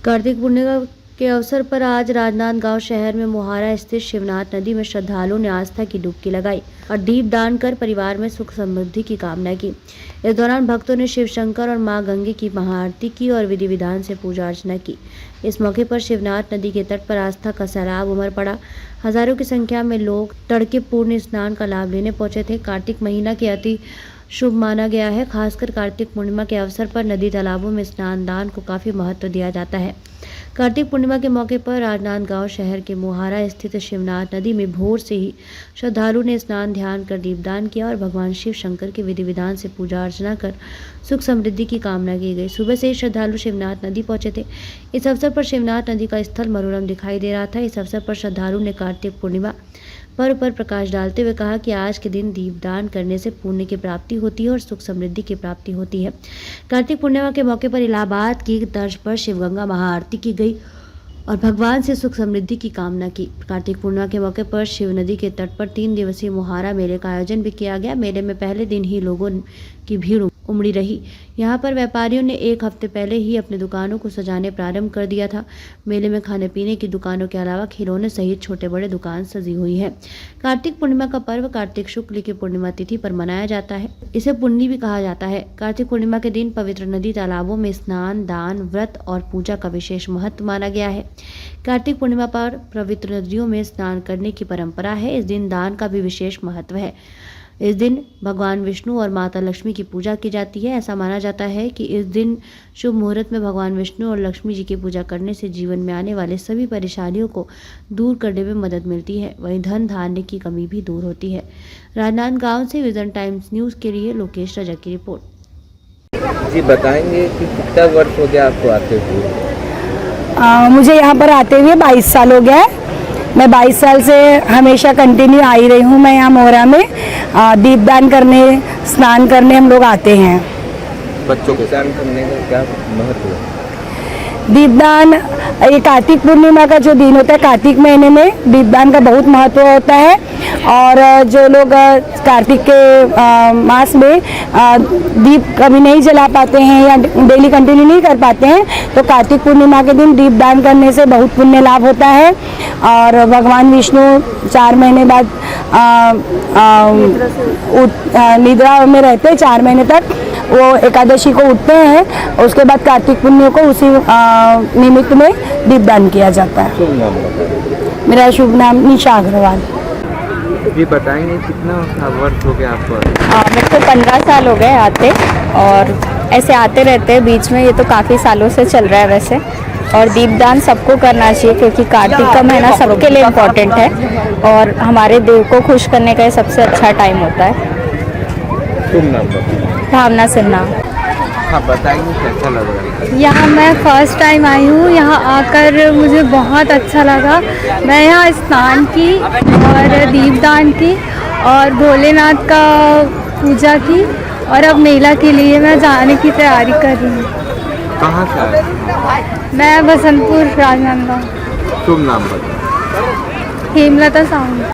कार्तिक पूर्णिमा के अवसर पर आज राजनांदगांव शहर में मोहारा स्थित शिवनाथ नदी में श्रद्धालुओं ने आस्था की डुबकी लगाई और दीप दान कर परिवार में सुख समृद्धि की कामना की। इस दौरान भक्तों ने शिव शंकर और मां गंगे की महाआरती की और विधि विधान से पूजा अर्चना की। इस मौके पर शिवनाथ नदी के तट पर आस्था का सैलाब उमड़ पड़ा। हजारों की संख्या में लोग तड़के पूर्ण स्नान का लाभ लेने पहुंचे थे। कार्तिक महीना के अति शुभ माना गया है। खासकर कार्तिक पूर्णिमा के अवसर पर नदी तालाबों में स्नान दान को काफी महत्व दिया जाता है। कार्तिक पूर्णिमा के मौके पर राजनांदगांव शहर के मोहारा स्थित शिवनाथ नदी में भोर से ही श्रद्धालु ने स्नान ध्यान कर दीपदान किया और भगवान शिव शंकर के विधि विधान से पूजा अर्चना कर सुख समृद्धि की कामना की गई। सुबह से ही श्रद्धालु शिवनाथ नदी पहुंचे थे। इस अवसर पर शिवनाथ नदी का स्थल मनोरम दिखाई दे रहा था। इस अवसर पर श्रद्धालु ने कार्तिक पूर्णिमा पर्व पर प्रकाश डालते हुए कहा कि आज के दिन दीपदान करने से पुण्य की प्राप्ति होती है और सुख समृद्धि की प्राप्ति होती है। कार्तिक पूर्णिमा के मौके पर इलाहाबाद की तर्ज पर शिवगंगा महाआरती की गई और भगवान से सुख समृद्धि की कामना की। कार्तिक पूर्णिमा के मौके पर शिव नदी के तट पर 3 दिवसीय मोहारा मेले का आयोजन भी किया गया। मेले में पहले दिन ही लोगों की भीड़ उमड़ी रही। यहाँ पर व्यापारियों ने 1 हफ्ते पहले ही अपनी दुकानों को सजाने प्रारंभ कर दिया था। मेले में खाने पीने की दुकानों के अलावा खिलौने सहित छोटे बड़े दुकान सजी हुई है। कार्तिक पूर्णिमा का पर्व कार्तिक शुक्ल की पूर्णिमा तिथि पर मनाया जाता है। इसे पुण्य भी कहा जाता है। कार्तिक पूर्णिमा के दिन पवित्र नदी तालाबों में स्नान दान व्रत और पूजा का विशेष महत्व माना गया है। कार्तिक पूर्णिमा पर पवित्र नदियों में स्नान करने की परंपरा है। इस दिन दान का भी विशेष महत्व है। इस दिन भगवान विष्णु और माता लक्ष्मी की पूजा की जाती है। ऐसा माना जाता है कि इस दिन शुभ मुहूर्त में भगवान विष्णु और लक्ष्मी जी की पूजा करने से जीवन में आने वाले सभी परेशानियों को दूर करने में मदद मिलती है। वहीं धन धान्य की कमी भी दूर होती है। राजनांदगांव से विजन टाइम्स न्यूज़ के लिए लोकेश रजक की रिपोर्ट। जी बताएंगे कि कितना वर्ष हो गया आपको आते हुए? मुझे यहाँ पर आते हुए 22 साल हो गया है। मैं 22 साल से हमेशा कंटिन्यू आई रही हूँ। मैं यहाँ मोहरा में दीपदान करने स्नान करने हम लोग आते हैं। बच्चों के स्नान करने का क्या महत्व है? दीपदान ये कार्तिक पूर्णिमा का जो दिन होता है, कार्तिक महीने में दीपदान का बहुत महत्व होता है। और जो लोग कार्तिक के मास में दीप कभी नहीं जला पाते हैं या डेली कंटिन्यू नहीं कर पाते हैं, तो कार्तिक पूर्णिमा के दिन दीपदान करने से बहुत पुण्य लाभ होता है। और भगवान विष्णु 4 महीने बाद निद्रा में रहते हैं। 4 महीने तक वो एकादशी को उठते हैं। उसके बाद कार्तिक पूर्णिमा को उसी निमित्त में दीपदान किया जाता है। शुभ नाम बताइए। मेरा शुभ नाम निशा अग्रवाल। जी बताएंगे कितना वर्ष हो गया आपको? मेरे को 15 साल हो गए आते, और ऐसे आते रहते हैं बीच में। ये तो काफ़ी सालों से चल रहा है वैसे। और दीपदान सबको करना चाहिए क्योंकि कार्तिक का महीना सबके लिए इम्पोर्टेंट है और हमारे दिल को खुश करने का ये सबसे अच्छा टाइम होता है। शुभ नाम बताइए। भावना सिन्हा। हाँ बताएंगे कैसा लग रहा है? यहाँ मैं फर्स्ट टाइम आई हूँ। यहाँ आकर मुझे बहुत अच्छा लगा। मैं यहाँ स्नान की और दीपदान की और भोलेनाथ का पूजा की, और अब मेला के लिए मैं जाने की तैयारी कर रही हूँ। कहाँ से आए? मैं बसंतपुर राजनांदगांव। शुभ नाम बताइए। हेमलता साहू।